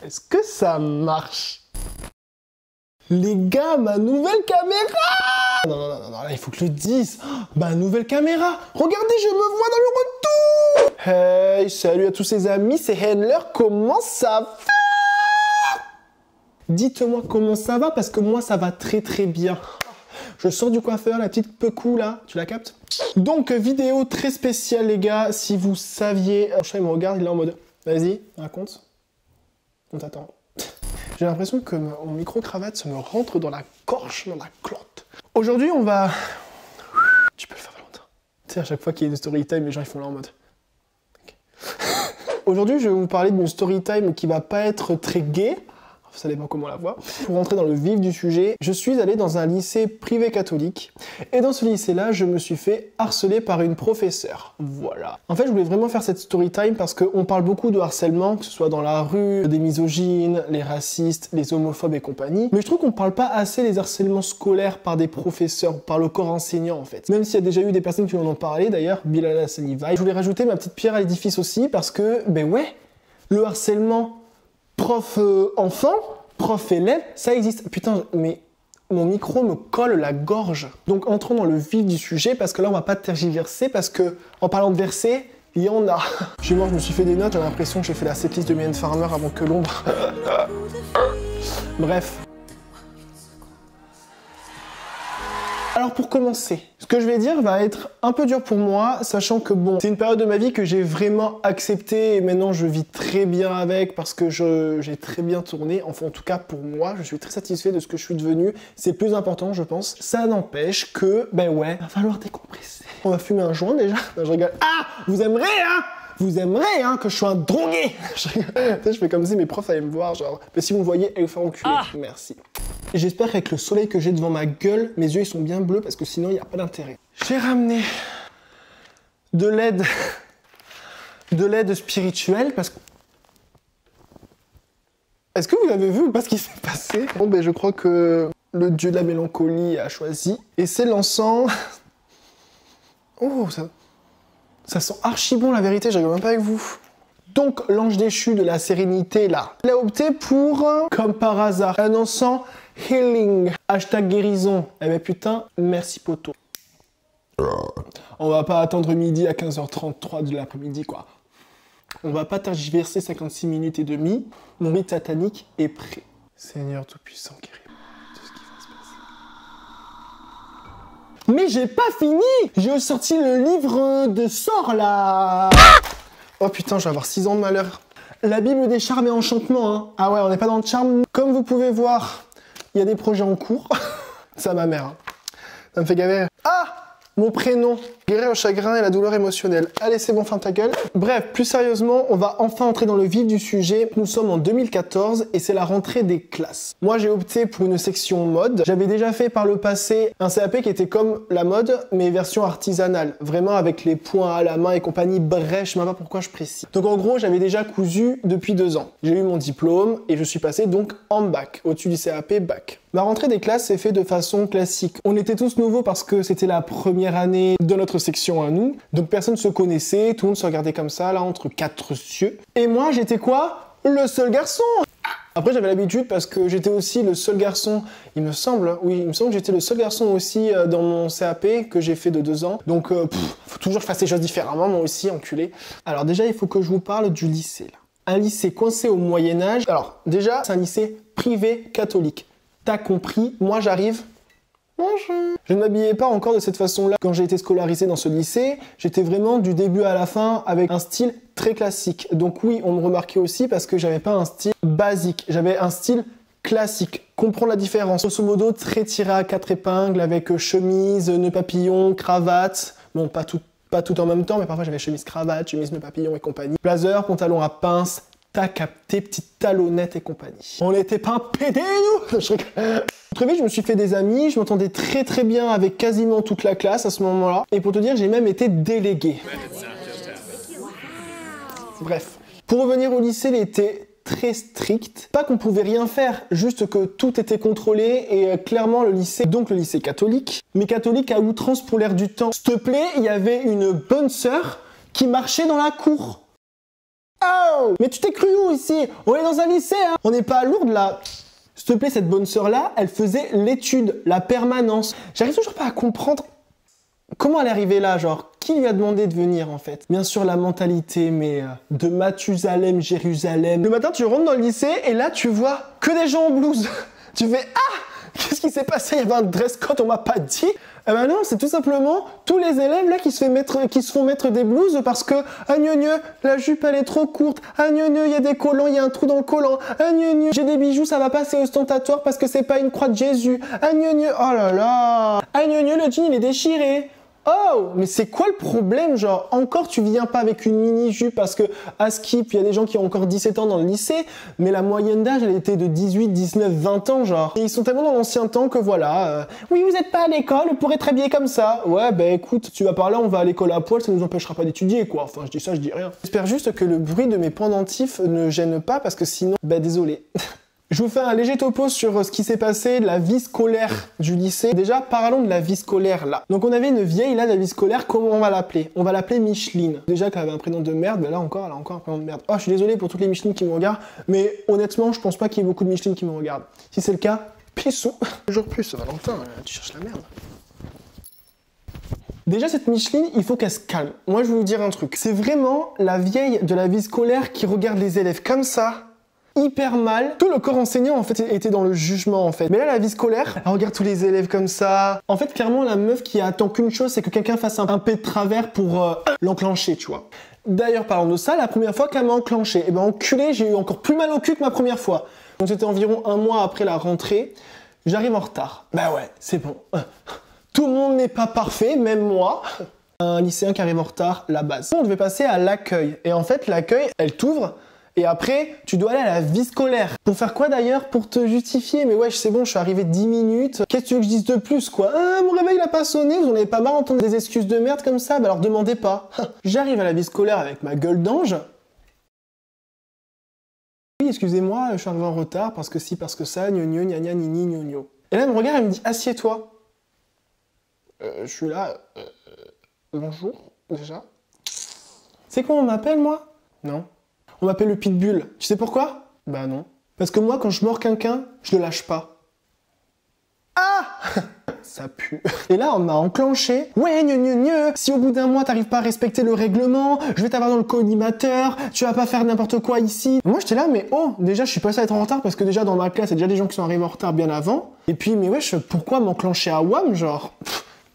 Est-ce que ça marche? Les gars, ma nouvelle caméra! Non, là, il faut que je le dise. Ma nouvelle caméra! Regardez, je me vois dans le retour! Hey, salut à tous ces amis, c'est Handler, comment ça va? Dites-moi comment ça va, parce que moi, ça va très très bien. Je sors du coiffeur, la petite pecou là, tu la captes? Donc, vidéo très spéciale, les gars, si vous saviez... Mon chat, il me regarde, il est en mode, vas-y, raconte. On t'attend. J'ai l'impression que mon micro-cravate se me rentre dans la gorge, dans la clotte. Aujourd'hui, on va... Tu peux le faire, Valentin. Tu sais, à chaque fois qu'il y a une story time, les gens, ils font là en mode... Okay. Aujourd'hui, je vais vous parler d'une story time qui va pas être très gay. Ça dépend comment on la voit. Pour rentrer dans le vif du sujet, je suis allé dans un lycée privé catholique. Et dans ce lycée-là, je me suis fait harceler par une professeure. Voilà. En fait, je voulais vraiment faire cette story time parce qu'on parle beaucoup de harcèlement, que ce soit dans la rue, des misogynes, les racistes, les homophobes et compagnie. Mais je trouve qu'on parle pas assez des harcèlements scolaires par des professeurs, par le corps enseignant en fait. Même s'il y a déjà eu des personnes qui en ont parlé, d'ailleurs, Bilal Hassani Vibe. Je voulais rajouter ma petite pierre à l'édifice aussi parce que, ben ouais, le harcèlement prof-enfant, prof-élève, ça existe. Putain, mais mon micro me colle la gorge. Donc entrons dans le vif du sujet, parce que là, on va pas tergiverser, parce que en parlant de verser, il y en a. Chez moi, je me suis fait des notes, j'ai l'impression que j'ai fait la setlist de Mylène Farmer avant que l'ombre... Bref. Alors pour commencer, ce que je vais dire va être un peu dur pour moi, sachant que bon, c'est une période de ma vie que j'ai vraiment acceptée et maintenant je vis très bien avec parce que j'ai très bien tourné. Enfin en tout cas pour moi, je suis très satisfait de ce que je suis devenu. C'est plus important je pense. Ça n'empêche que, ben ouais, va falloir décompresser. On va fumer un joint déjà. Non, je rigole. Ah, vous aimerez hein? Vous aimerez hein, que je sois un drogué. Je fais comme si mes profs allaient me voir, genre, mais si vous me voyez, elle vous fait enculer. Ah. Merci. J'espère qu'avec le soleil que j'ai devant ma gueule, mes yeux ils sont bien bleus parce que sinon il n'y a pas d'intérêt. J'ai ramené de l'aide spirituelle parce que... Est-ce que vous avez vu ou pas ce qui s'est passé? Bon ben je crois que le dieu de la mélancolie a choisi. Et c'est l'encens... Oh, ça sent archi bon la vérité, je rigole même pas avec vous. Donc l'ange déchu de la sérénité là, il a opté pour, comme par hasard, un encens healing. Hashtag guérison. Eh ben putain, merci poto. On va pas attendre midi à 15h33 de l'après-midi quoi. On va pas tergiverser 56 minutes et demie. Mon rite satanique est prêt. Seigneur Tout-Puissant, guéris-moi de ce qui va se passer. Mais j'ai pas fini! J'ai sorti le livre de sorts là! Oh putain, je vais avoir 6 ans de malheur. La Bible des charmes et enchantements, hein. Ah ouais, on n'est pas dans le charme. Comme vous pouvez voir, il y a des projets en cours. C'est à ma mère. Hein. Ça me fait gaver. Ah! Mon prénom. Guérir le chagrin et la douleur émotionnelle. Allez, c'est bon, ferme ta gueule. Bref, plus sérieusement, on va enfin entrer dans le vif du sujet. Nous sommes en 2014 et c'est la rentrée des classes. Moi, j'ai opté pour une section mode. J'avais déjà fait par le passé un CAP qui était comme la mode, mais version artisanale. Vraiment avec les points à la main et compagnie. Bref, je ne sais pas pourquoi je précise. Donc en gros, j'avais déjà cousu depuis 2 ans. J'ai eu mon diplôme et je suis passé donc en bac. Au-dessus du CAP, bac. Ma rentrée des classes s'est faite de façon classique. On était tous nouveaux parce que c'était la première année de notre section à nous. Donc personne ne se connaissait, tout le monde se regardait comme ça, là, entre 4 cieux. Et moi, j'étais quoi? Le seul garçon! Après, j'avais l'habitude parce que j'étais aussi le seul garçon, il me semble, oui, il me semble que j'étais le seul garçon aussi dans mon CAP que j'ai fait de 2 ans. Donc, faut toujours que je fasse les choses différemment, moi aussi, enculé. Alors déjà, il faut que je vous parle du lycée, là. Un lycée coincé au Moyen-Âge. Alors, déjà, c'est un lycée privé catholique. T'as compris, moi j'arrive. Bonjour. Je ne m'habillais pas encore de cette façon-là quand j'ai été scolarisé dans ce lycée. J'étais vraiment du début à la fin avec un style très classique. Donc oui, on me remarquait aussi parce que j'avais pas un style basique. J'avais un style classique. Comprendre la différence. Grosso modo, très tiré à 4 épingles avec chemise, nœud papillon, cravate. Bon, pas tout en même temps, mais parfois j'avais chemise, cravate, chemise, nœud papillon et compagnie. Blazer, pantalon à pince. T'as capté, petite talonnette et compagnie. On n'était pas pédés, nous. Très vite, je me suis fait des amis, je m'entendais très très bien avec quasiment toute la classe à ce moment-là. Et pour te dire, j'ai même été délégué. Bref. Pour revenir au lycée, il était très strict. Pas qu'on pouvait rien faire, juste que tout était contrôlé et clairement le lycée, donc le lycée catholique, mais catholique à outrance pour l'air du temps. S'il te plaît, il y avait une bonne sœur qui marchait dans la cour. Wow! Mais tu t'es cru où ici? On est dans un lycée, hein? On n'est pas à Lourdes, là. S'il te plaît, cette bonne sœur-là, elle faisait l'étude, la permanence. J'arrive toujours pas à comprendre comment elle est arrivée là, genre, qui lui a demandé de venir, en fait? Bien sûr, la mentalité, mais de Mathusalem, Jérusalem. Le matin, tu rentres dans le lycée, et là, tu vois que des gens en blouse. Tu fais « Ah! Qu'est-ce qui s'est passé? Il y avait un dress code, on m'a pas dit !» Eh ben non, c'est tout simplement tous les élèves là qui se font mettre des blouses parce que « Ah gneu gneu, la jupe elle est trop courte. Ah gneu gneu, il y a des collants, il y a un trou dans le collant. Ah gneu gneu, j'ai des bijoux, ça va pas, c'est ostentatoire parce que c'est pas une croix de Jésus. Ah gneu gneu, oh là là. Ah gneu gneu, le jean il est déchiré. » Oh, mais c'est quoi le problème? Genre, encore tu viens pas avec une mini-jupe parce que à Skip, il y a des gens qui ont encore 17 ans dans le lycée, mais la moyenne d'âge, elle était de 18, 19, 20 ans, genre. Et ils sont tellement dans l'ancien temps que voilà, oui, vous êtes pas à l'école, pour être habillé comme ça. Ouais, bah écoute, tu vas par là, on va à l'école à poil, ça nous empêchera pas d'étudier, quoi. Enfin, je dis ça, je dis rien. J'espère juste que le bruit de mes pendentifs ne gêne pas, parce que sinon, bah désolé. Je vous fais un léger topo sur ce qui s'est passé, de la vie scolaire du lycée. Déjà, parlons de la vie scolaire, là. Donc, on avait une vieille, là, de la vie scolaire, comment on va l'appeler? On va l'appeler Micheline. Déjà qu'elle avait un prénom de merde, mais là encore, elle a encore un prénom de merde. Oh, je suis désolé pour toutes les Michelines qui me regardent, mais honnêtement, je pense pas qu'il y ait beaucoup de Michelines qui me regardent. Si c'est le cas, pissou. Toujours plus, Valentin, tu cherches la merde. Déjà, cette Micheline, il faut qu'elle se calme. Moi, je vais vous dire un truc. C'est vraiment la vieille de la vie scolaire qui regarde les élèves comme ça, hyper mal. Tout le corps enseignant, en fait, était dans le jugement, en fait. Mais là, la vie scolaire, elle regarde tous les élèves comme ça. En fait, clairement, la meuf qui attend qu'une chose, c'est que quelqu'un fasse un P de travers pour l'enclencher, tu vois. D'ailleurs, parlant de ça, la première fois qu'elle m'a enclenché, eh ben, enculé, j'ai eu encore plus mal au cul que ma première fois. Donc, c'était environ un mois après la rentrée. J'arrive en retard. Bah ouais, c'est bon. Tout le monde n'est pas parfait, même moi. Un lycéen qui arrive en retard, la base. On devait passer à l'accueil. Et en fait, l'accueil, elle t'ouvre. Et après, tu dois aller à la vie scolaire. Pour faire quoi d'ailleurs? Pour te justifier. Mais wesh, c'est bon, je suis arrivé 10 minutes. Qu'est-ce que tu veux que je dise de plus, quoi? Ah, mon réveil n'a pas sonné, vous en avez pas marre d'entendre des excuses de merde comme ça? Bah alors demandez pas. J'arrive à la vie scolaire avec ma gueule d'ange. Oui, excusez-moi, je suis arrivé en retard parce que si, parce que ça, gnogno, gna gna, nini, gnogno. Et là, elle me regarde, elle me dit, assieds-toi. Je suis là. Bonjour, déjà. C'est quoi on m'appelle, moi? Non. On m'appelle le pitbull. Tu sais pourquoi? Bah non. Parce que moi, quand je mords quelqu'un, je le lâche pas. Ah! Ça pue. Et là, on m'a enclenché. Ouais, si au bout d'un mois, t'arrives pas à respecter le règlement, je vais t'avoir dans le collimateur, tu vas pas faire n'importe quoi ici. Moi, j'étais là, mais oh, déjà, je suis passé à être en retard parce que déjà, dans ma classe, il y a déjà des gens qui sont arrivés en retard bien avant. Et puis, mais wesh, pourquoi m'enclencher à WAM, genre?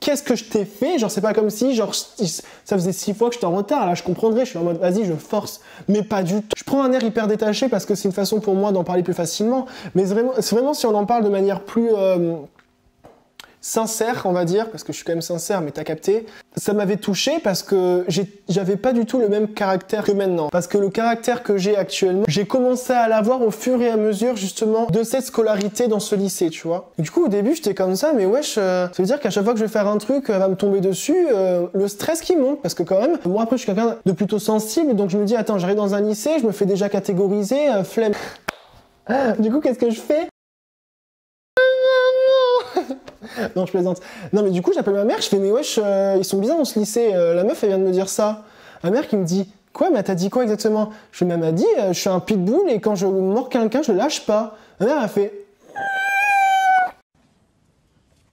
Qu'est-ce que je t'ai fait? Genre, c'est pas comme si, genre, ça faisait 6 fois que j'étais en retard. Là, je comprendrais, je suis en mode, vas-y, je force. Mais pas du tout. Je prends un air hyper détaché parce que c'est une façon pour moi d'en parler plus facilement. Mais c'est vraiment si on en parle de manière plus sincère, on va dire, parce que je suis quand même sincère, mais t'as capté. Ça m'avait touché parce que j'avais pas du tout le même caractère que maintenant. Parce que le caractère que j'ai actuellement, j'ai commencé à l'avoir au fur et à mesure, justement, de cette scolarité dans ce lycée, tu vois. Et du coup, au début, j'étais comme ça, mais wesh, ça veut dire qu'à chaque fois que je vais faire un truc, elle va me tomber dessus, le stress qui monte, parce que quand même, moi après, je suis quelqu'un de plutôt sensible, donc je me dis, attends, j'arrive dans un lycée, je me fais déjà catégoriser, flemme. Du coup, qu'est-ce que je fais? Non, je plaisante. Non, mais du coup, j'appelle ma mère, je fais, mais wesh, ils sont bizarres dans ce lycée, la meuf, elle vient de me dire ça. Ma mère qui me dit, quoi, mais t'as dit quoi exactement? Je fais, mais elle m'a dit, je suis un pitbull et quand je mords quelqu'un, je le lâche pas. Ma mère a fait,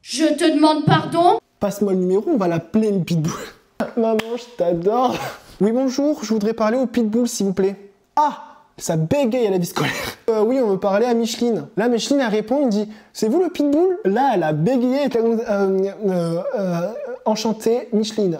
je te demande pardon? passe-moi le numéro, on va l'appeler le pitbull. Maman, je t'adore. Oui, bonjour, je voudrais parler au pitbull, s'il vous plaît. Ah! Ça bégaye à la vie scolaire. Oui, on veut parler à Micheline. Là, Micheline, elle répond, elle dit, c'est vous le pitbull? Là, elle a bégayé, enchanté, Micheline.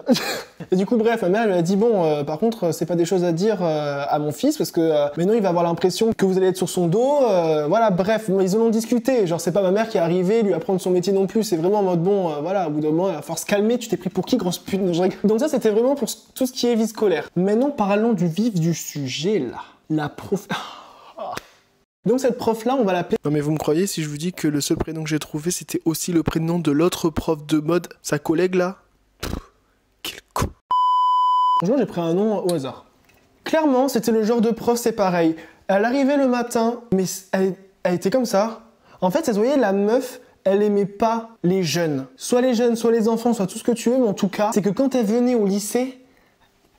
Et du coup, bref, ma mère elle a dit, bon, par contre, c'est pas des choses à dire à mon fils, parce que maintenant, il va avoir l'impression que vous allez être sur son dos. Voilà, bref, ils en ont discuté. Genre, c'est pas ma mère qui est arrivée lui apprendre son métier non plus. C'est vraiment en mode, bon, voilà, au bout d'un moment, il va falloir se calmer. Tu t'es pris pour qui, grosse pute? Donc ça, c'était vraiment pour tout ce qui est vie scolaire. Maintenant, parlons du vif du sujet, là. La prof... Donc cette prof-là, on va l'appeler... Non mais vous me croyez si je vous dis que le seul prénom que j'ai trouvé, c'était aussi le prénom de l'autre prof de mode, sa collègue là? Quel con. Franchement, j'ai pris un nom au hasard. Clairement, c'était le genre de prof, c'est pareil. Elle arrivait le matin, mais elle était comme ça. En fait, ça se voyait, la meuf, elle aimait pas les jeunes. Soit les jeunes, soit les enfants, soit tout ce que tu veux, mais en tout cas, c'est que quand elle venait au lycée...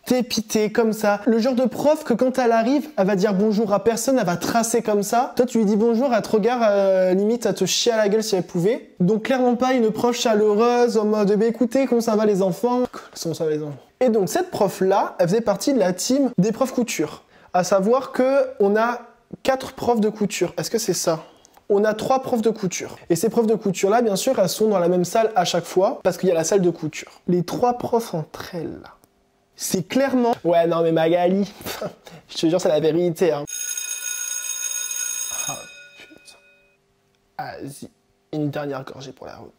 dépité comme ça. Le genre de prof que quand elle arrive, elle va dire bonjour à personne, elle va tracer comme ça. Toi, tu lui dis bonjour, elle te regarde, limite à te chier à la gueule si elle pouvait. Donc clairement pas une prof chaleureuse en mode bah, écoutez, comment ça va les enfants? Comment ça va les enfants? Et donc cette prof-là, elle faisait partie de la team des profs couture. À savoir que on a 4 profs de couture. Est-ce que c'est ça? On a 3 profs de couture. Et ces profs de couture-là, bien sûr, elles sont dans la même salle à chaque fois, parce qu'il y a la salle de couture. Les 3 profs entre elles, là. C'est clairement... Ouais, non, mais Magali, je te jure, c'est la vérité, hein. Ah, putain. Vas-y, une dernière gorgée pour la route.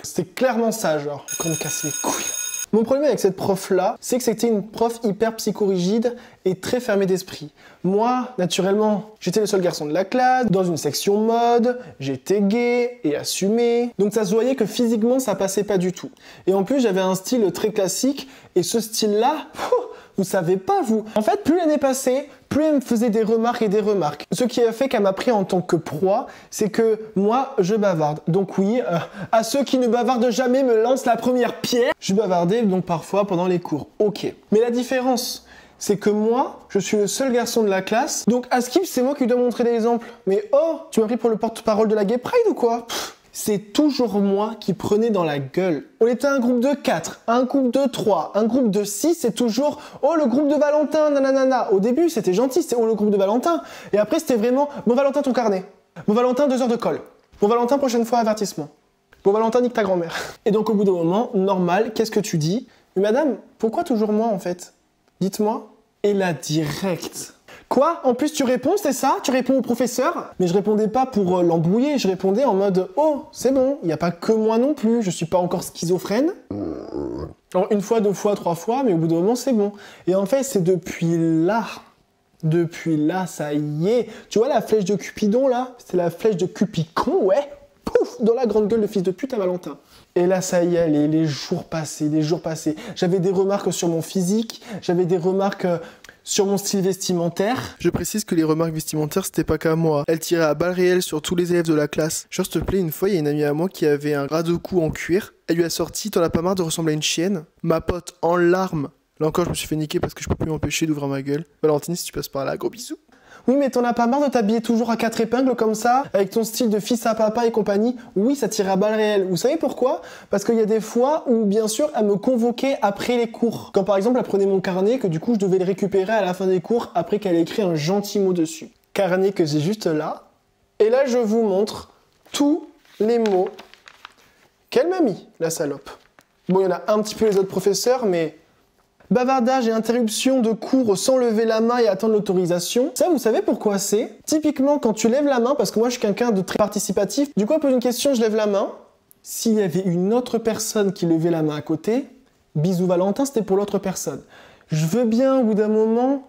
C'est clairement ça, genre, qu'on me casse les couilles. Mon problème avec cette prof-là, c'est que c'était une prof hyper psychorigide et très fermée d'esprit. Moi, naturellement, j'étais le seul garçon de la classe, dans une section mode, j'étais gay et assumé. Donc ça se voyait que physiquement, ça passait pas du tout. Et en plus, j'avais un style très classique, et ce style-là, vous savez pas, vous. En fait, plus l'année passait, plus elle me faisait des remarques et des remarques. Ce qui a fait qu'elle m'a pris en tant que proie, c'est que moi, je bavarde. Donc oui, à ceux qui ne bavardent jamais me lancent la première pierre. Je bavardais donc parfois pendant les cours. Ok. Mais la différence, c'est que moi, je suis le seul garçon de la classe. Donc à Skip, c'est moi qui dois montrer l'exemple. Mais oh, tu m'as pris pour le porte-parole de la Gay Pride ou quoi? C'est toujours moi qui prenais dans la gueule. On était un groupe de 4, un groupe de 3, un groupe de 6, c'est toujours « Oh, le groupe de Valentin, nanana ». Au début, c'était gentil, c'était « Oh, le groupe de Valentin ». Et après, c'était vraiment « Bon, Valentin, ton carnet. Bon, Valentin, 2 heures de colle. Bon, Valentin, prochaine fois, avertissement. Bon, Valentin, nique ta grand-mère. » Et donc, au bout d'un moment, normal, qu'est-ce que tu dis? « Mais madame, pourquoi toujours moi, en fait? Dites-moi. » Et là, direct... Quoi? En plus, tu réponds, c'est ça? Tu réponds au professeur? Mais je répondais pas pour l'embrouiller, je répondais en mode « Oh, c'est bon, il n'y a pas que moi non plus, je suis pas encore schizophrène. » Alors, 1 fois, 2 fois, 3 fois, mais au bout d'un moment, c'est bon. Et en fait, c'est depuis là, ça y est. Tu vois la flèche de Cupidon, là? C'était la flèche de Cupicon, ouais. Pouf! Dans la grande gueule de fils de pute à Valentin. Et là, ça y est, les jours passés, les jours passés. J'avais des remarques sur mon physique, j'avais des remarques... sur mon style vestimentaire. Je précise que les remarques vestimentaires, c'était pas qu'à moi. Elle tirait à balles réelles sur tous les élèves de la classe. Genre, s'il te plaît, une fois, il y a une amie à moi qui avait un ras de cou en cuir. Elle lui a sorti « T'en as pas marre de ressembler à une chienne ?» Ma pote, en larmes. Là encore, je me suis fait niquer parce que je peux plus m'empêcher d'ouvrir ma gueule. Valentine, si tu passes par là, gros bisous. Oui, mais t'en as pas marre de t'habiller toujours à 4 épingles comme ça, avec ton style de fils à papa et compagnie? Oui, ça tire à balles réelles. Vous savez pourquoi? Parce qu'il y a des fois où, bien sûr, elle me convoquait après les cours. Quand par exemple, elle prenait mon carnet, que du coup, je devais le récupérer à la fin des cours après qu'elle ait écrit un gentil mot dessus. Carnet que j'ai juste là. Et là, je vous montre tous les mots qu'elle m'a mis, la salope. Bon, il y en a un petit peu les autres professeurs, mais... Bavardage et interruption de cours sans lever la main et attendre l'autorisation. Ça, vous savez pourquoi c'est? Typiquement, quand tu lèves la main, parce que moi, je suis quelqu'un de très participatif, du coup, elle pose une question, je lève la main. S'il y avait une autre personne qui levait la main à côté, bisous Valentin, c'était pour l'autre personne. Je veux bien, au bout d'un moment,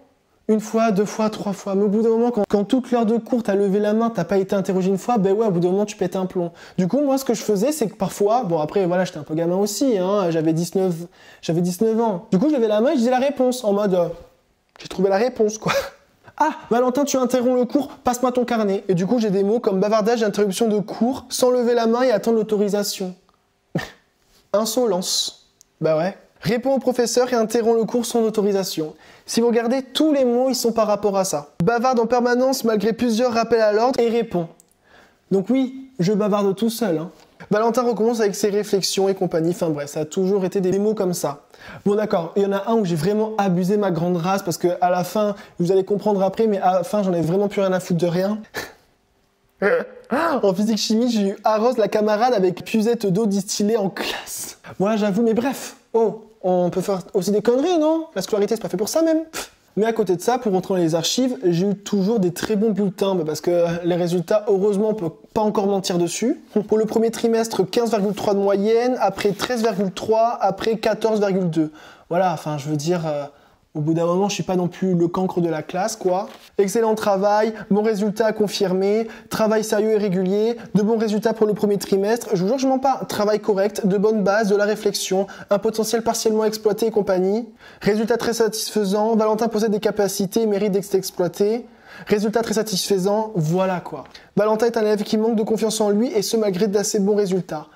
1 fois, 2 fois, 3 fois, mais au bout d'un moment, quand toute l'heure de cours, t'as levé la main, t'as pas été interrogé 1 fois, ben ouais, au bout d'un moment, tu pètes un plomb. Du coup, moi, ce que je faisais, c'est que parfois, bon après, voilà, j'étais un peu gamin aussi, hein, j'avais 19 ans. Du coup, je levais la main et je disais la réponse, en mode, j'ai trouvé la réponse, quoi. Ah, Valentin, tu interromps le cours, passe-moi ton carnet. Et du coup, j'ai des mots comme bavardage et interruption de cours, sans lever la main et attendre l'autorisation. Insolence. Bah ouais. Réponds au professeur et interrompt le cours sans autorisation. Si vous regardez, tous les mots, ils sont par rapport à ça. Bavarde en permanence malgré plusieurs rappels à l'ordre et répond. Donc oui, je bavarde tout seul. Hein. Valentin recommence avec ses réflexions et compagnie. Enfin bref, ça a toujours été des mots comme ça. Bon d'accord, il y en a un où j'ai vraiment abusé ma grande race parce que à la fin, vous allez comprendre après, mais à la fin, j'en ai vraiment plus rien à foutre de rien. En physique-chimie, j'ai eu arrose la camarade avec puisette d'eau distillée en classe. Moi, j'avoue, mais bref. Oh, on peut faire aussi des conneries, non? La scolarité, c'est pas fait pour ça, même. Mais à côté de ça, pour rentrer dans les archives, j'ai eu toujours des très bons bulletins, parce que les résultats, heureusement, on peut pas encore mentir dessus. Pour le premier trimestre, 15,3 de moyenne, après 13,3, après 14,2. Voilà, enfin, je veux dire... Au bout d'un moment, je suis pas non plus le cancre de la classe, quoi. Excellent travail, bon résultat confirmé, travail sérieux et régulier, de bons résultats pour le premier trimestre. Je vous jure, je mens pas. Travail correct, de bonnes bases, de la réflexion, un potentiel partiellement exploité et compagnie. Résultat très satisfaisant, Valentin possède des capacités et mérite d'être exploité. Résultat très satisfaisant, voilà quoi. Valentin est un élève qui manque de confiance en lui et ce malgré d'assez bons résultats.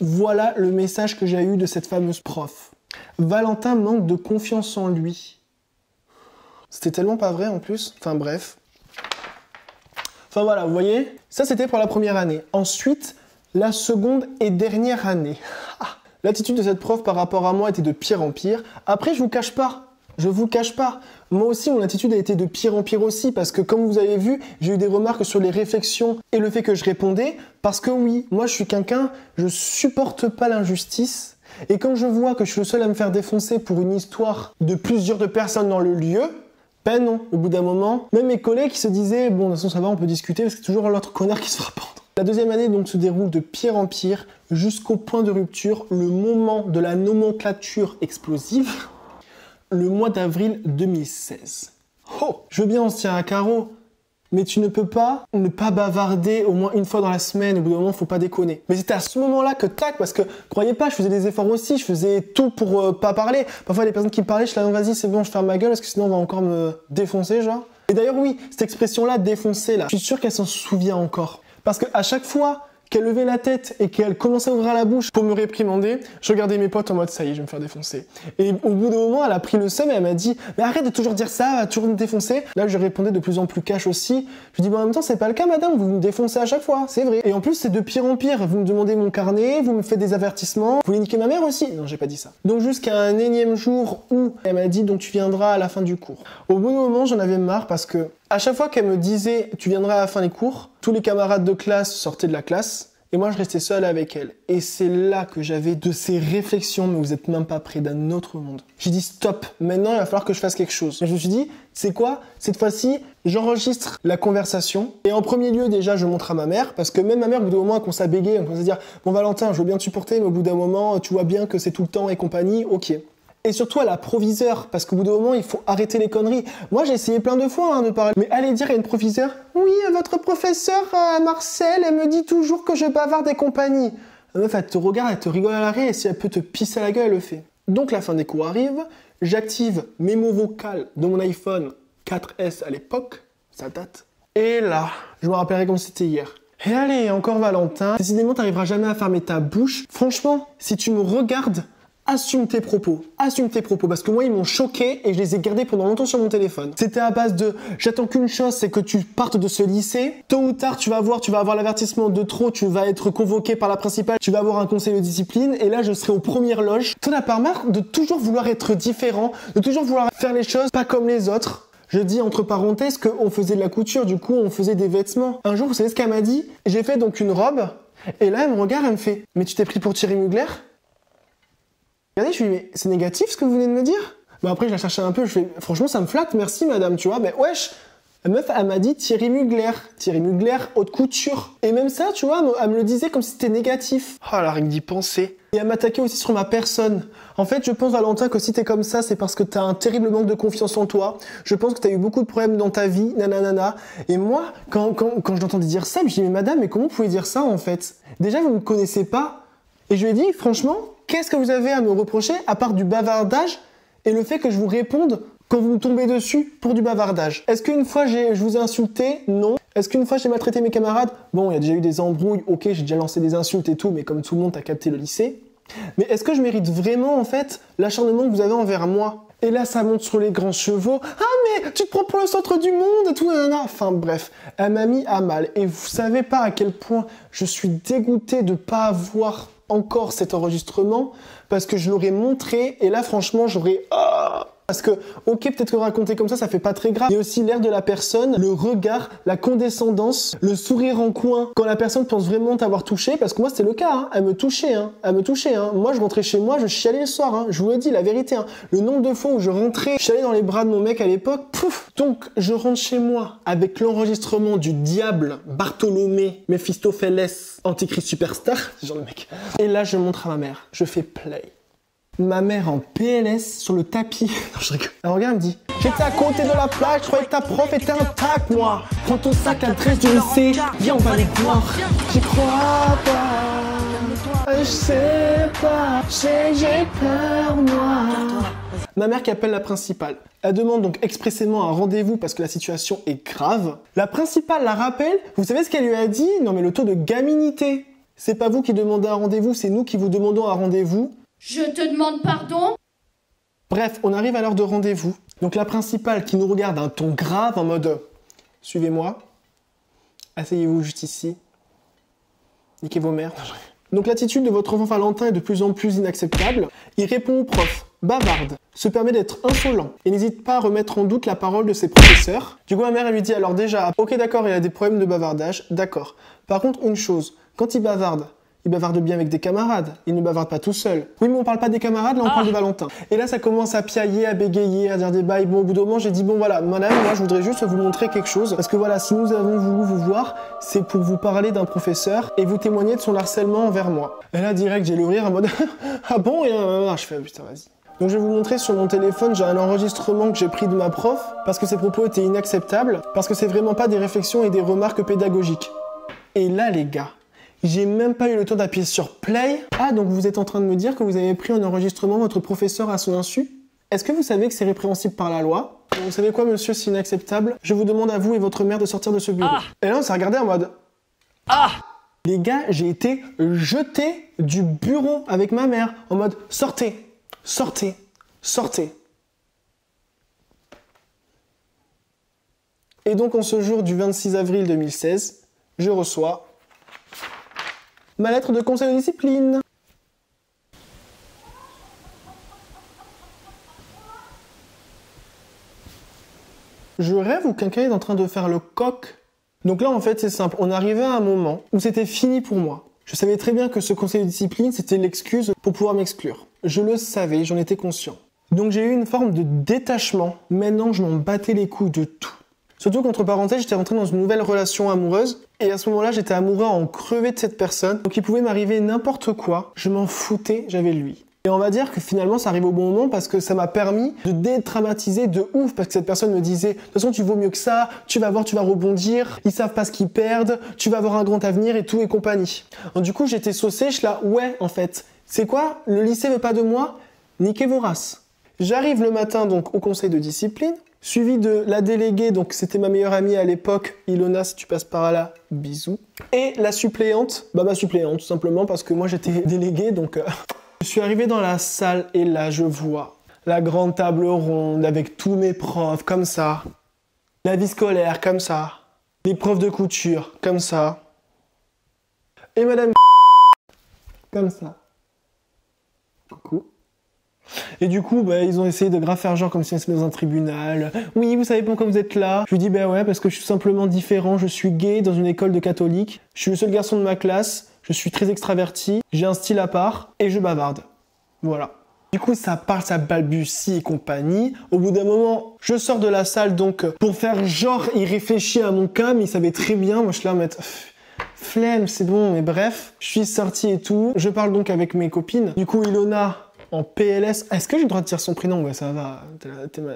Voilà le message que j'ai eu de cette fameuse prof. Valentin manque de confiance en lui. C'était tellement pas vrai en plus. Enfin bref. Enfin voilà, vous voyez, ça c'était pour la première année. Ensuite, la seconde et dernière année. L'attitude de cette prof par rapport à moi était de pire en pire. Après, je vous cache pas. Moi aussi, mon attitude a été de pire en pire aussi, parce que comme vous avez vu, j'ai eu des remarques sur les réflexions et le fait que je répondais, parce que oui, moi je suis quelqu'un, je supporte pas l'injustice, et quand je vois que je suis le seul à me faire défoncer pour une histoire de plusieurs de personnes dans le lieu, ben non, au bout d'un moment, même mes collègues qui se disaient, bon de toute façon ça va, on peut discuter, parce que c'est toujours l'autre connard qui se fera pendre. La deuxième année donc se déroule de pire en pire, jusqu'au point de rupture, le moment de la nomenclature explosive, le mois d'avril 2016. Oh, je veux bien on se tient à carreau, mais tu ne peux pas ne pas bavarder au moins une fois dans la semaine, au bout d'un moment, faut pas déconner. Mais c'était à ce moment-là que tac, parce que, croyez pas, je faisais des efforts aussi, je faisais tout pour pas parler. Parfois, les personnes qui me parlaient, je suis là, non, vas-y, c'est bon, je ferme ma gueule, parce que sinon, on va encore me défoncer, genre. Et d'ailleurs, oui, cette expression-là, défoncer, là, je suis sûr qu'elle s'en souvient encore. Parce qu'à chaque fois qu'elle levait la tête et qu'elle commençait à ouvrir la bouche pour me réprimander, je regardais mes potes en mode ça y est, je vais me faire défoncer. Et au bout d'un moment, elle a pris le seum et elle m'a dit mais arrête de toujours dire ça, toujours me défoncer. Là, je répondais de plus en plus cash aussi. Je dis en même temps, c'est pas le cas, madame, vous me défoncez à chaque fois, c'est vrai. Et en plus, c'est de pire en pire. Vous me demandez mon carnet, vous me faites des avertissements, vous voulez niquer ma mère aussi. Non, j'ai pas dit ça. Donc jusqu'à un énième jour où elle m'a dit donc tu viendras à la fin du cours. Au bout d'un moment, j'en avais marre parce que à chaque fois qu'elle me disait tu viendras à la fin des cours, tous les camarades de classe sortaient de la classe. Et moi, je restais seul avec elle. Et c'est là que j'avais de ces réflexions, mais vous êtes même pas près d'un autre monde. J'ai dit stop, maintenant il va falloir que je fasse quelque chose. Et je me suis dit, c'est quoi? Cette fois-ci, j'enregistre la conversation. Et en premier lieu, déjà, je montre à ma mère, parce que même ma mère, au bout d'un moment, elle commence à bégayer, on commence à dire, bon Valentin, je veux bien te supporter, mais au bout d'un moment, tu vois bien que c'est tout le temps et compagnie, ok. Et surtout à la proviseure, parce qu'au bout d'un moment, il faut arrêter les conneries. Moi, j'ai essayé plein de fois de parler. Mais aller dire à une proviseure, oui, votre professeur Marcel, elle me dit toujours que je bavarde et compagnie. La meuf, elle te regarde, elle te rigole à l'arrêt, et si elle peut te pisser à la gueule, elle le fait. Donc la fin des cours arrive, j'active mémo vocal de mon iPhone 4S à l'époque, ça date. Et là, je me rappellerai comme c'était hier. Et allez, encore Valentin, décidément, t'arriveras jamais à fermer ta bouche. Franchement, si tu me regardes, assume tes propos, parce que moi ils m'ont choqué et je les ai gardés pendant longtemps sur mon téléphone. C'était à base de j'attends qu'une chose, c'est que tu partes de ce lycée, tôt ou tard tu vas avoir l'avertissement de trop, tu vas être convoqué par la principale, tu vas avoir un conseil de discipline et là je serai aux premières loges. T'en as pas marre de toujours vouloir être différent, de toujours vouloir faire les choses pas comme les autres. Je dis entre parenthèses qu'on faisait de la couture, du coup on faisait des vêtements. Un jour vous savez ce qu'elle m'a dit? J'ai fait donc une robe et là elle me regarde, elle me fait mais tu t'es pris pour Thierry Mugler? Regardez, je lui dis, mais c'est négatif ce que vous venez de me dire? Bah après, je la cherchais un peu, je fais, franchement, ça me flatte, merci madame, tu vois, mais wesh! La meuf, elle m'a dit Thierry Mugler, haute couture. Et même ça, tu vois, elle me le disait comme si c'était négatif. Oh là, rien que d'y penser. Et elle m'attaquait aussi sur ma personne. En fait, je pense, Valentin, que si t'es comme ça, c'est parce que t'as un terrible manque de confiance en toi. Je pense que t'as eu beaucoup de problèmes dans ta vie, nanana. Et moi, quand je l'entendais dire ça, je me dis, mais madame, mais comment vous pouvez dire ça, en fait? Déjà, vous ne me connaissez pas. Et je lui ai dit, franchement, qu'est-ce que vous avez à me reprocher à part du bavardage et le fait que je vous réponde quand vous me tombez dessus pour du bavardage? Est-ce qu'une fois je vous ai insulté? Non. Est-ce qu'une fois j'ai maltraité mes camarades? Bon, il y a déjà eu des embrouilles, ok, j'ai déjà lancé des insultes et tout, mais comme tout le monde, t'as capté le lycée. Mais est-ce que je mérite vraiment, en fait, l'acharnement que vous avez envers moi? Et là, ça monte sur les grands chevaux. Ah, mais tu te prends pour le centre du monde et tout, nanana. Enfin, bref, elle m'a mis à mal. Et vous savez pas à quel point je suis dégoûté de pas avoir encore cet enregistrement parce que je l'aurais montré et là franchement j'aurais parce que ok peut-être que raconter comme ça fait pas très grave, mais aussi l'air de la personne, le regard, la condescendance, le sourire en coin quand la personne pense vraiment t'avoir touché, parce que moi c'était le cas, hein. Elle me touchait, moi je rentrais chez moi, je chialais le soir, hein. Je vous le dis la vérité, hein. Le nombre de fois où je rentrais, je chialais dans les bras de mon mec à l'époque, pouf. Donc je rentre chez moi avec l'enregistrement du diable Bartholomé Mephistopheles Antichrist Superstar, ce genre de mec. Et là je montre à ma mère, je fais play. Ma mère en PLS sur le tapis. Non, je rigole. Elle regarde, elle me dit j'étais à côté de la plage, je croyais que ta prof était intacte, moi. Prends ton sac à l'adresse du lycée, viens, on va les voir. J'y crois pas, je sais pas, j'ai peur, moi. Ma mère qui appelle la principale. Elle demande donc expressément un rendez-vous parce que la situation est grave. La principale la rappelle. Vous savez ce qu'elle lui a dit? Non mais le taux de gaminité. C'est pas vous qui demandez un rendez-vous, c'est nous qui vous demandons un rendez-vous. Je te demande pardon? Bref, on arrive à l'heure de rendez-vous. Donc la principale qui nous regarde d'un ton grave en mode « Suivez-moi. Asseyez-vous juste ici. Niquez vos mères. » Donc l'attitude de votre enfant Valentin est de plus en plus inacceptable. Il répond au prof, bavarde, se permet d'être insolent et n'hésite pas à remettre en doute la parole de ses professeurs. Du coup, ma mère elle lui dit alors déjà, ok d'accord, il a des problèmes de bavardage, d'accord. Par contre, une chose, quand il bavarde bien avec des camarades, il ne bavarde pas tout seul. Oui, mais on parle pas des camarades, là on parle de Valentin. Et là, ça commence à piailler, à bégayer, à dire des bails. Bon, au bout d'un moment, j'ai dit, bon voilà, madame, moi je voudrais juste vous montrer quelque chose. Parce que voilà, si nous avons voulu vous voir, c'est pour vous parler d'un professeur et vous témoigner de son harcèlement envers moi. Et là, direct, j'ai le rire en mode, ah bon? Et je fais, putain, vas-y. Donc je vais vous montrer sur mon téléphone, j'ai un enregistrement que j'ai pris de ma prof, parce que ses propos étaient inacceptables, parce que c'est vraiment pas des réflexions et des remarques pédagogiques. Et là, les gars, j'ai même pas eu le temps d'appuyer sur play. Ah, donc vous êtes en train de me dire que vous avez pris en enregistrement votre professeur à son insu? Est-ce que vous savez que c'est répréhensible par la loi? Vous savez quoi, monsieur, c'est inacceptable. Je vous demande à vous et votre mère de sortir de ce bureau. Et là, on s'est regardé en mode... Les gars, j'ai été jeté du bureau avec ma mère, en mode sortez, sortez, sortez. Et donc, en ce jour du 26 avril 2016, je reçois ma lettre de conseil de discipline. Je rêve ou quelqu'un est en train de faire le coq? Donc là, en fait, c'est simple. On arrivait à un moment où c'était fini pour moi. Je savais très bien que ce conseil de discipline, c'était l'excuse pour pouvoir m'exclure. Je le savais, j'en étais conscient. Donc j'ai eu une forme de détachement. Maintenant, je m'en battais les couilles de tout. Surtout qu'entre parenthèses, j'étais rentré dans une nouvelle relation amoureuse. Et à ce moment-là, j'étais amoureux à en crever de cette personne. Donc il pouvait m'arriver n'importe quoi. Je m'en foutais, j'avais lui. Et on va dire que finalement, ça arrive au bon moment parce que ça m'a permis de détraumatiser de ouf. Parce que cette personne me disait, de toute façon, tu vaux mieux que ça, tu vas voir, tu vas rebondir, ils savent pas ce qu'ils perdent, tu vas avoir un grand avenir et tout et compagnie. Donc du coup, j'étais saucé, je suis là, ouais, en fait, c'est quoi? Le lycée veut pas de moi? Niquez vos races. J'arrive le matin donc au conseil de discipline, suivi de la déléguée, donc c'était ma meilleure amie à l'époque, Ilona, si tu passes par là, bisous. Et la suppléante, ma suppléante tout simplement parce que moi j'étais déléguée, donc... Je suis arrivé dans la salle et là je vois la grande table ronde avec tous mes profs comme ça, la vie scolaire comme ça, les profs de couture comme ça, et madame comme ça. Coucou. Et du coup, ils ont essayé de grave faire genre comme si on était dans un tribunal. Oui, vous savez pourquoi vous êtes là? Je lui dis, ouais, parce que je suis simplement différent, je suis gay dans une école de catholique, je suis le seul garçon de ma classe, je suis très extraverti, j'ai un style à part et je bavarde. Voilà. Du coup, ça parle, ça balbutie et compagnie. Au bout d'un moment, je sors de la salle donc pour faire genre, il réfléchit à mon cas, mais il savait très bien. Moi, je suis là à mettre flemme, c'est bon, mais bref. Je suis sorti et tout. Je parle donc avec mes copines. Du coup, Ilona en PLS. Est-ce que j'ai le droit de dire son prénom? Ouais, ça va.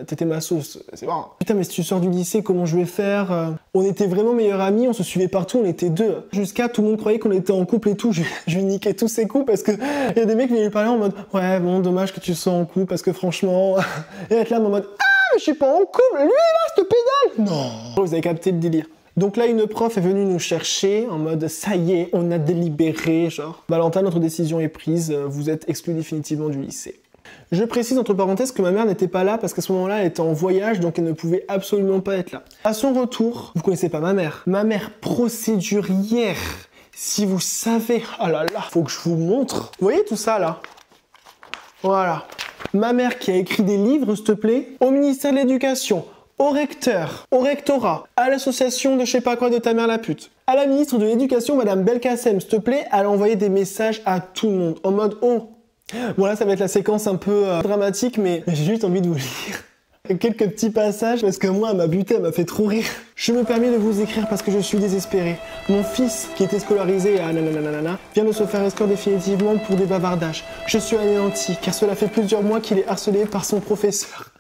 T'étais ma sauce. C'est bon. Putain, mais si tu sors du lycée, comment je vais faire? On était vraiment meilleurs amis, on se suivait partout, on était deux. Jusqu'à tout le monde croyait qu'on était en couple et tout. Je lui niquais tous ses coups parce que y a des mecs qui venaient lui parler en mode ouais, bon, dommage que tu sois en couple parce que franchement. Et être là en mode ah, mais je suis pas en couple, lui là, cette pédale! Non! Vous avez capté le délire. Donc là, une prof est venue nous chercher en mode ça y est, on a délibéré, genre Valentin, notre décision est prise, vous êtes exclu définitivement du lycée. Je précise entre parenthèses que ma mère n'était pas là parce qu'à ce moment-là, elle était en voyage, donc elle ne pouvait absolument pas être là. À son retour, vous connaissez pas ma mère procédurière. Si vous savez, oh là là, faut que je vous montre. Vous voyez tout ça là? Voilà. Ma mère qui a écrit des livres, s'il te plaît, au ministère de l'Éducation. Au recteur, au rectorat, à l'association de je sais pas quoi de ta mère la pute, à la ministre de l'Éducation, madame Belkacem, s'il te plaît, elle a envoyé des messages à tout le monde, en mode oh. Bon là, ça va être la séquence un peu dramatique, mais j'ai juste envie de vous lire quelques petits passages, parce que moi, elle m'a buté, elle m'a fait trop rire. Je me permets de vous écrire parce que je suis désespéré. Mon fils, qui était scolarisé à nananana, vient de se faire exclure définitivement pour des bavardages. Je suis anéanti, car cela fait plusieurs mois qu'il est harcelé par son professeur.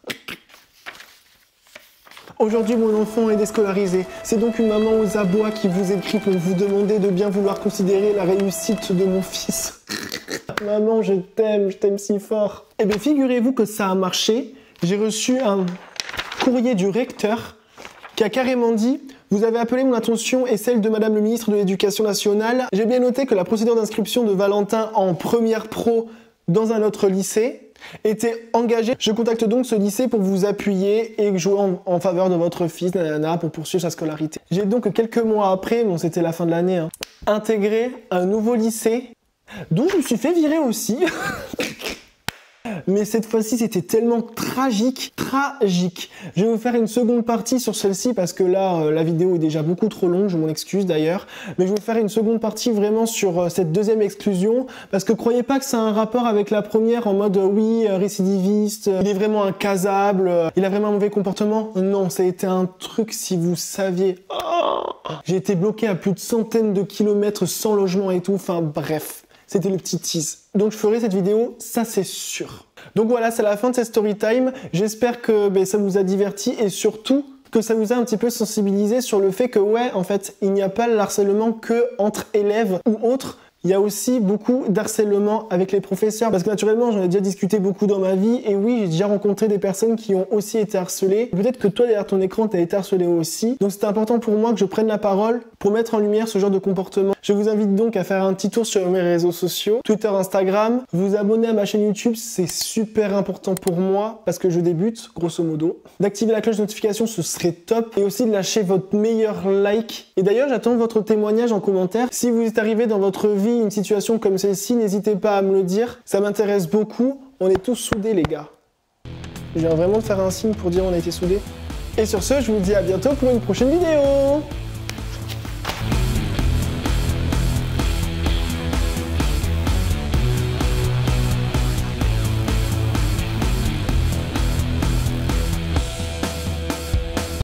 Aujourd'hui, mon enfant est déscolarisé. C'est donc une maman aux abois qui vous écrit pour vous demander de bien vouloir considérer la réussite de mon fils. Maman, je t'aime si fort. Eh bien, figurez-vous que ça a marché. J'ai reçu un courrier du recteur qui a carrément dit « Vous avez appelé mon attention et celle de Madame le ministre de l'Éducation nationale. J'ai bien noté que la procédure d'inscription de Valentin en première pro dans un autre lycée été engagé. Je contacte donc ce lycée pour vous appuyer et jouer en faveur de votre fils, nanana, pour poursuivre sa scolarité. J'ai donc quelques mois après, bon c'était la fin de l'année, hein, intégré un nouveau lycée dont je me suis fait virer aussi. Mais cette fois-ci, c'était tellement tragique. Je vais vous faire une seconde partie sur celle-ci parce que là, la vidéo est déjà beaucoup trop longue, je m'en excuse d'ailleurs. Mais je vais vous faire une seconde partie vraiment sur cette deuxième exclusion parce que croyez pas que ça a un rapport avec la première en mode oui, récidiviste, il est vraiment incasable, il a vraiment un mauvais comportement. Non, ça a été un truc si vous saviez. Oh, j'ai été bloqué à plus de centaines de kilomètres sans logement et tout, enfin bref. C'était le petit tease. Donc je ferai cette vidéo, ça c'est sûr. Donc voilà, c'est la fin de cette story time. J'espère que ça vous a diverti et surtout que ça vous a un petit peu sensibilisé sur le fait que ouais, en fait, il n'y a pas le harcèlement que entre élèves ou autres. Il y a aussi beaucoup d'harcèlement avec les professeurs parce que naturellement j'en ai déjà discuté beaucoup dans ma vie et oui j'ai déjà rencontré des personnes qui ont aussi été harcelées. Peut-être que toi derrière ton écran t'as été harcelé aussi. Donc c'était important pour moi que je prenne la parole pour mettre en lumière ce genre de comportement. Je vous invite donc à faire un petit tour sur mes réseaux sociaux, Twitter, Instagram, vous abonner à ma chaîne YouTube, c'est super important pour moi parce que je débute grosso modo. D'activer la cloche de notification ce serait top et aussi de lâcher votre meilleur like. Et d'ailleurs j'attends votre témoignage en commentaire. Si vous êtes arrivé dans votre vie une situation comme celle-ci, n'hésitez pas à me le dire, ça m'intéresse beaucoup, on est tous soudés les gars. Je viens vraiment de faire un signe pour dire on a été soudés. Et sur ce, je vous dis à bientôt pour une prochaine vidéo.